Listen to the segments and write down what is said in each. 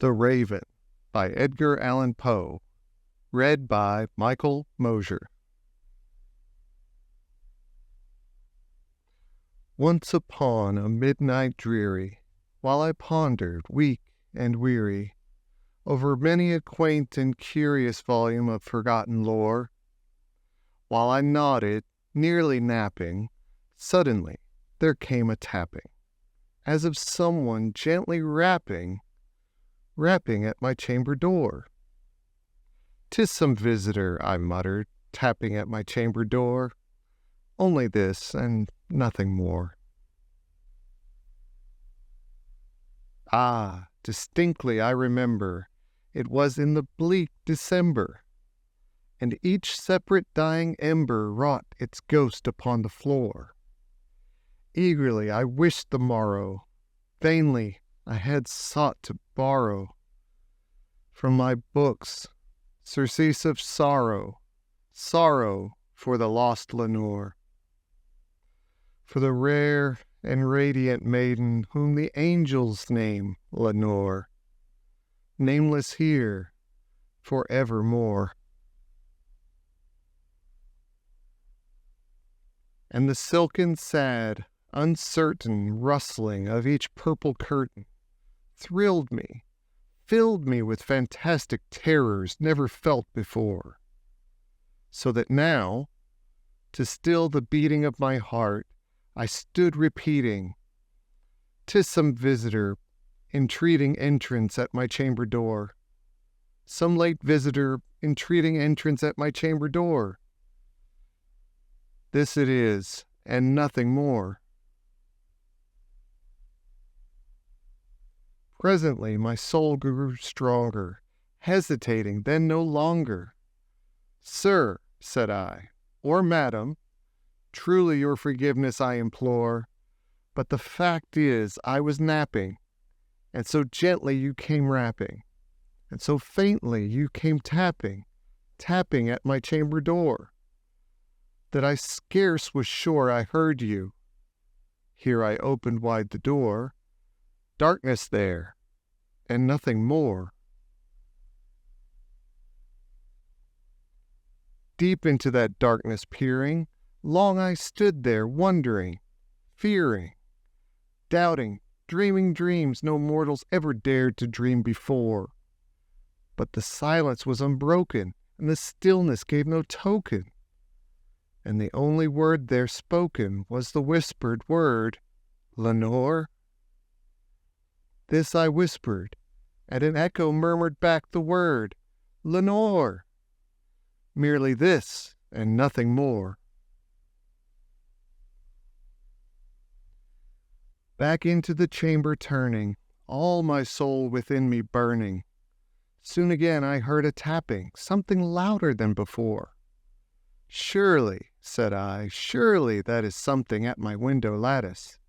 The Raven by Edgar Allan Poe. Read by Mosier. Once upon a midnight dreary, while I pondered, weak and weary, over many a quaint and curious volume of forgotten lore, while I nodded, nearly napping, suddenly there came a tapping, as of someone gently rapping at my chamber door. "'Tis some visitor," I muttered, tapping at my chamber door. "Only this, and nothing more." Ah, distinctly I remember, it was in the bleak December, and each separate dying ember wrought its ghost upon the floor. Eagerly I wished the morrow, vainly I had sought to borrow from my books surcease of sorrow, sorrow for the lost Lenore, for the rare and radiant maiden whom the angels name Lenore, nameless here for evermore. And the silken, sad, uncertain rustling of each purple curtain thrilled me, filled me with fantastic terrors never felt before, so that now, to still the beating of my heart, I stood repeating, "'Tis some visitor entreating entrance at my chamber door, some late visitor entreating entrance at my chamber door. This it is, and nothing more." Presently my soul grew stronger, hesitating then no longer. "Sir," said I, "or madam, truly your forgiveness I implore, but the fact is I was napping, and so gently you came rapping, and so faintly you came tapping at my chamber door, that I scarce was sure I heard you." Here I opened wide the door. Darkness there, and nothing more. Deep into that darkness peering, long I stood there wondering, fearing, doubting, dreaming dreams no mortals ever dared to dream before. But the silence was unbroken, and the stillness gave no token, and the only word there spoken was the whispered word, "Lenore?" This I whispered, and an echo murmured back the word, "Lenore!" Merely this, and nothing more. Back into the chamber turning, all my soul within me burning, soon again I heard a tapping, something louder than before. "Surely," said I, "surely that is something at my window lattice.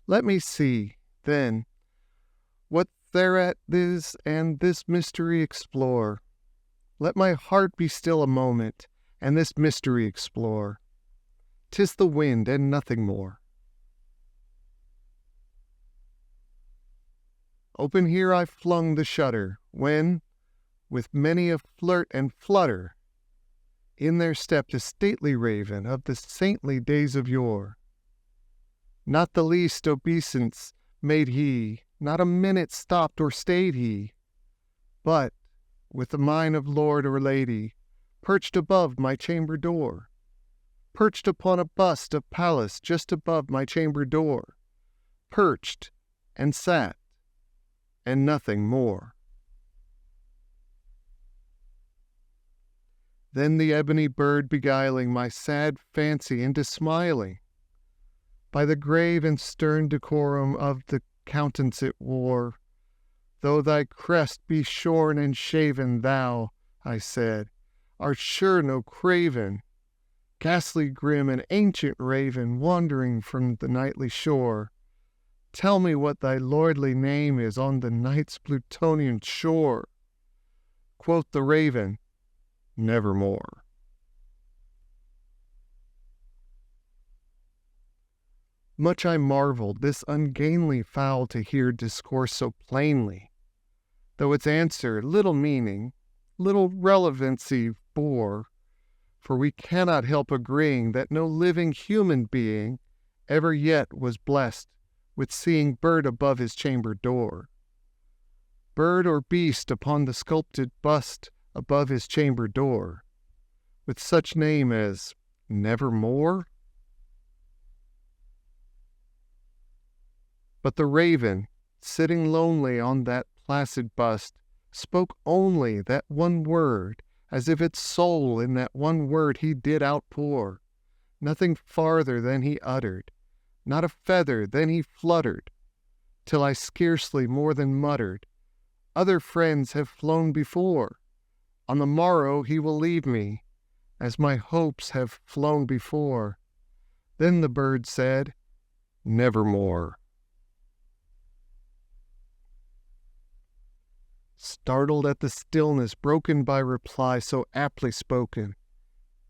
Let me see, then, what thereat is, and this mystery explore. Let my heart be still a moment, and this mystery explore. 'Tis the wind, and nothing more." Open here I flung the shutter, when, with many a flirt and flutter, in there stepped a stately raven of the saintly days of yore. Not the least obeisance made he, not a minute stopped or stayed he, but, with the mien of lord or lady, perched above my chamber door, perched upon a bust of Pallas just above my chamber door, perched, and sat, and nothing more. Then the ebony bird beguiling my sad fancy into smiling, by the grave and stern decorum of the countenance it wore, "Though thy crest be shorn and shaven, thou," I said, "art sure no craven, ghastly grim and ancient raven, wandering from the nightly shore. Tell me what thy lordly name is on the night's Plutonian shore." Quoth the raven, "Nevermore." Much I marveled this ungainly fowl to hear discourse so plainly, though its answer little meaning, little relevancy bore, for we cannot help agreeing that no living human being ever yet was blessed with seeing bird above his chamber door. Bird or beast upon the sculpted bust above his chamber door, with such name as Nevermore? But the raven, sitting lonely on that placid bust, spoke only that one word, as if its soul in that one word he did outpour, nothing farther than he uttered, not a feather than he fluttered, till I scarcely more than muttered, other friends have flown before, on the morrow he will leave me, as my hopes have flown before. Then the bird said, Nevermore. Startled at the stillness broken by reply so aptly spoken,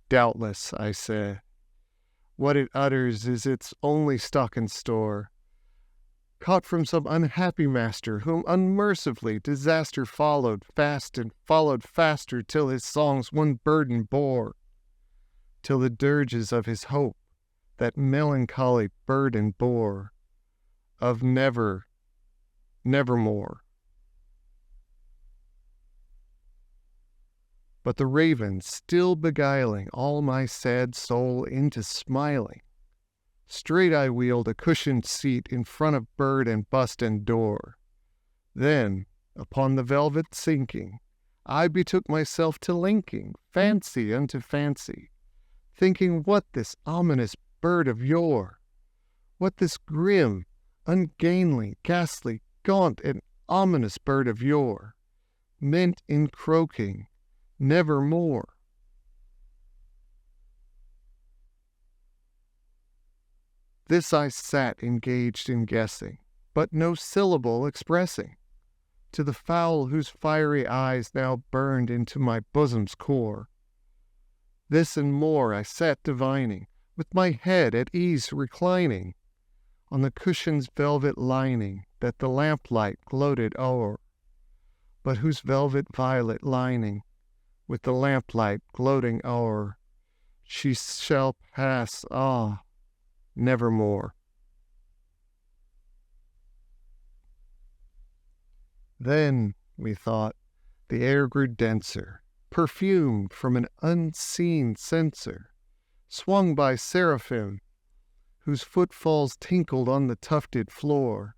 doubtless, I said, what it utters is its only stock and store, caught from some unhappy master whom unmercifully disaster followed fast and followed faster till his songs one burden bore, till the dirges of his hope that melancholy burden bore, of nevermore. But the raven, still beguiling all my sad soul into smiling, straight I wheeled a cushioned seat in front of bird and bust and door. Then, upon the velvet sinking, I betook myself to linking fancy unto fancy, thinking what this ominous bird of yore, what this grim, ungainly, ghastly, gaunt, and ominous bird of yore, meant in croaking, Nevermore. This I sat engaged in guessing, but no syllable expressing, to the fowl whose fiery eyes now burned into my bosom's core. This and more I sat divining, with my head at ease reclining, on the cushion's velvet lining that the lamplight gloated o'er, but whose velvet violet lining, with the lamplight gloating o'er, she shall pass, nevermore. Then, we thought, the air grew denser, perfumed from an unseen censer, swung by seraphim, whose footfalls tinkled on the tufted floor.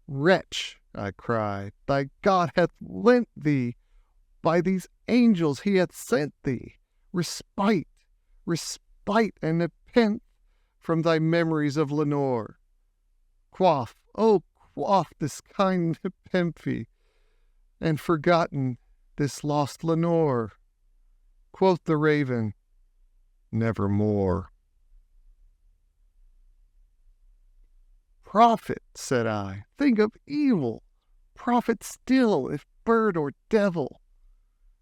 Wretch, I cried, thy God hath lent thee, by these angels he hath sent thee, respite, and nepenthe from thy memories of Lenore. Quaff, quaff this kind nepenthe, and forgotten this lost Lenore. Quoth the raven, Nevermore. Prophet, said I, think of evil, prophet still, if bird or devil,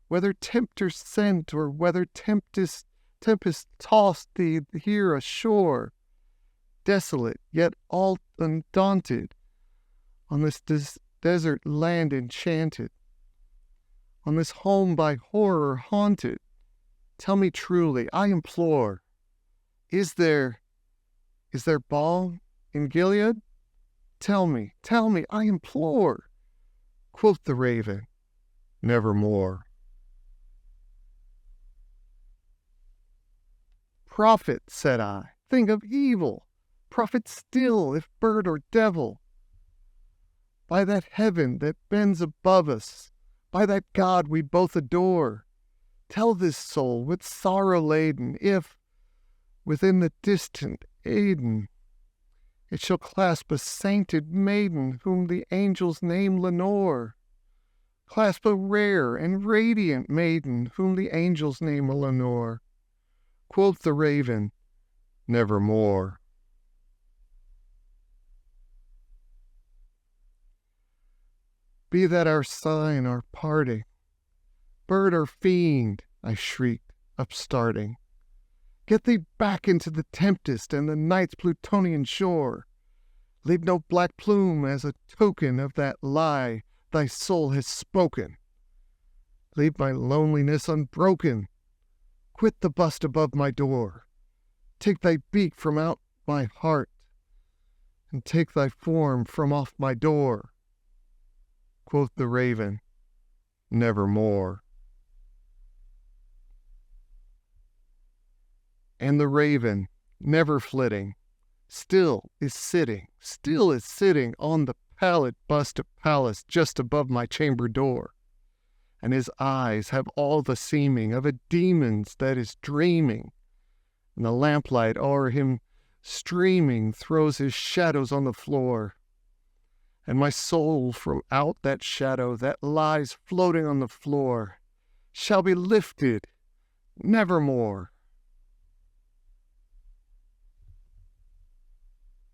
whether tempter sent or whether tempest tossed thee here ashore, desolate yet all undaunted, on this desert land enchanted, on this home by horror haunted. Tell me truly, I implore, is there balm in Gilead? Tell me, I implore. Quoth the raven, Nevermore. Prophet, said I, think of evil, prophet still, if bird or devil. By that heaven that bends above us, by that God we both adore, tell this soul with sorrow laden, if, within the distant Aidenn, it shall clasp a sainted maiden whom the angels name Lenore, clasp a rare and radiant maiden whom the angels name Lenore. Quoth the raven, Nevermore. Be that our sign, our parting. Bird or fiend, I shrieked, upstarting. Get thee back into the tempest and the night's Plutonian shore. Leave no black plume as a token of that lie thy soul has spoken. Leave my loneliness unbroken. Quit the bust above my door. Take thy beak from out my heart, and take thy form from off my door. Quoth the raven, Nevermore. And the raven, never flitting, still is sitting on the pallid bust of Pallas just above my chamber door. And his eyes have all the seeming of a demon's that is dreaming, and the lamplight o'er him streaming throws his shadows on the floor. And my soul from out that shadow that lies floating on the floor shall be lifted nevermore.